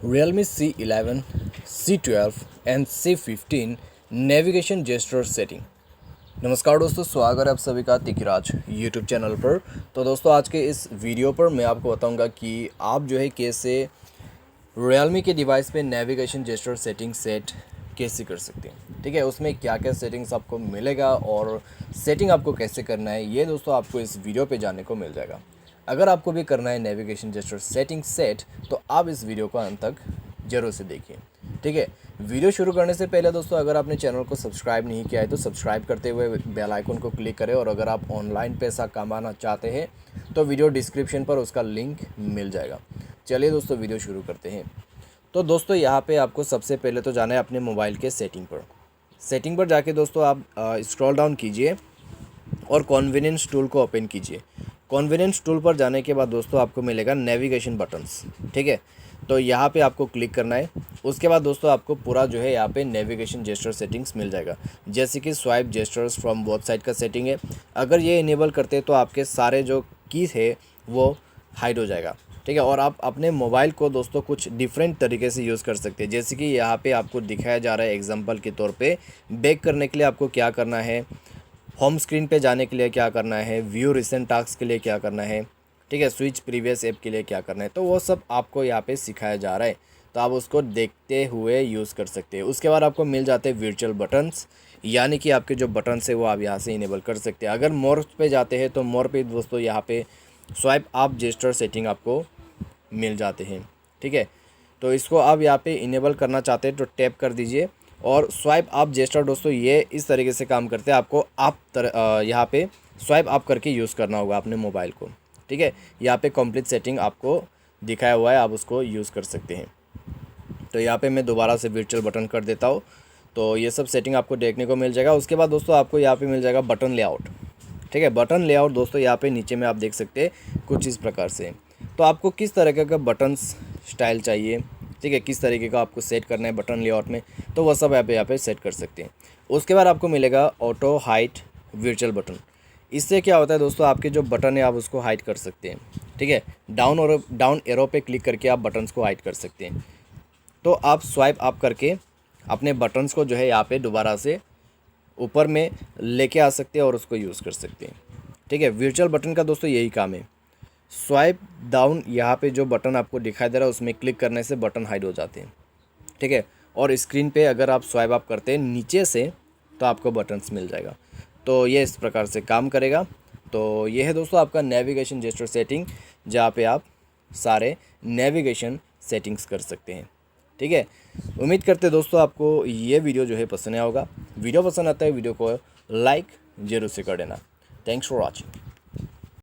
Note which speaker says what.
Speaker 1: Realme C11, C12 and C15 navigation gesture setting. नमस्कार दोस्तों, स्वागत है आप सभी का तिकिराज यूट्यूब चैनल पर। तो दोस्तों आज के इस वीडियो पर मैं आपको बताऊंगा कि आप जो है कैसे Realme के डिवाइस पे नेविगेशन जेस्चर सेटिंग सेट कैसे कर सकते हैं। ठीक है, उसमें क्या क्या सेटिंग्स आपको मिलेगा और सेटिंग आपको कैसे करना है, ये दोस्तों आपको इस वीडियो पे जानने को मिल जाएगा। अगर आपको भी करना है नेविगेशन जेस्चर सेटिंग सेट तो आप इस वीडियो को अंत तक जरूर से देखिए। ठीक है, वीडियो शुरू करने से पहले दोस्तों अगर आपने चैनल को सब्सक्राइब नहीं किया है तो सब्सक्राइब करते हुए बेल आइकन को क्लिक करें, और अगर आप ऑनलाइन पैसा कमाना चाहते हैं तो वीडियो डिस्क्रिप्शन पर उसका लिंक मिल जाएगा। चलिए दोस्तों वीडियो शुरू करते हैं। तो दोस्तों यहाँ पे आपको सबसे पहले तो जाना है अपने मोबाइल के सेटिंग पर जाके दोस्तों आप स्क्रॉल डाउन कीजिए और कॉन्वीनियंस टूल को ओपन कीजिए। कॉन्वीनियंस टूल पर जाने के बाद दोस्तों आपको मिलेगा नेविगेशन बटन्स। ठीक है, तो यहाँ पे आपको क्लिक करना है। उसके बाद दोस्तों आपको पूरा जो है यहाँ पे नेविगेशन जेस्चर सेटिंग्स मिल जाएगा, जैसे कि swipe gestures from both side का सेटिंग है। अगर ये इनेबल करते हैं तो आपके सारे जो कीज़ है वो हाइड हो जाएगा। ठीक है, और आप अपने मोबाइल को दोस्तों कुछ डिफरेंट तरीके से यूज़ कर सकते हैं, जैसे कि यहाँ पे आपको दिखाया जा रहा है एग्जांपल के तौर पे। बैक करने के लिए आपको क्या करना है, होम स्क्रीन पे जाने के लिए क्या करना है, व्यू रिसेंट टास्क के लिए क्या करना है, ठीक है, स्विच प्रीवियस ऐप के लिए क्या करना है, तो वो सब आपको यहाँ पे सिखाया जा रहा है। तो आप उसको देखते हुए यूज़ कर सकते हैं। उसके बाद आपको मिल जाते हैं वर्चुअल बटन्स, यानी कि आपके जो बटन्स है वो आप यहाँ से इनेबल कर सकते हैं। अगर मोर पे जाते हैं तो मोर पे दोस्तों यहाँ पे स्वाइप अप जेस्चर सेटिंग आपको मिल जाते हैं। ठीक है, तो इसको आप यहाँ पे इनेबल करना चाहते हैं तो टैप कर दीजिए। और स्वाइप अप जेस्चर दोस्तों ये इस तरीके से काम करते हैं, आपको यहाँ पे स्वाइप अप करके यूज़ करना होगा अपने मोबाइल को। ठीक है, यहाँ पे कंप्लीट सेटिंग आपको दिखाया हुआ है, आप उसको यूज़ कर सकते हैं। तो यहाँ पे मैं दोबारा से वर्चुअल बटन कर देता हूँ, तो ये सब सेटिंग आपको देखने को मिल जाएगा। उसके बाद दोस्तों आपको यहाँ पे मिल जाएगा बटन लेआउट। ठीक है, बटन लेआउट दोस्तों यहाँ पे नीचे में आप देख सकते हैं कुछ इस प्रकार से। तो आपको किस तरीके का बटन्स स्टाइल चाहिए, ठीक है, किस तरीके का आपको सेट करना है बटन लेआउट में, तो वह सब यहाँ पे सेट कर सकते हैं। उसके बाद आपको मिलेगा ऑटो हाइट वर्चुअल बटन। इससे क्या होता है दोस्तों, आपके जो बटन है आप उसको हाइड कर सकते हैं। ठीक है, डाउन एरो पे क्लिक करके आप बटन्स को हाइड कर सकते हैं। तो आप स्वाइप अप करके अपने बटन्स को जो है यहाँ पे दोबारा से ऊपर में लेके आ सकते हैं और उसको यूज़ कर सकते हैं। ठीक है, वर्चुअल बटन का दोस्तों यही काम है। स्वाइप डाउन यहाँ पे जो बटन आपको दिखाई दे रहा है उसमें क्लिक करने से बटन हाइड हो जाते हैं। ठीक है, और स्क्रीन पे अगर आप स्वाइप अप करते हैं नीचे से तो आपको बटन्स मिल जाएगा। तो ये इस प्रकार से काम करेगा। तो ये है दोस्तों आपका नेविगेशन जेस्चर सेटिंग, जहाँ पे आप सारे नेविगेशन सेटिंग्स कर सकते हैं। ठीक है, उम्मीद करते हैं दोस्तों आपको ये वीडियो जो है पसंद आया होगा। वीडियो पसंद आता है वीडियो को लाइक जरूर से कर देना। Thanks for watching.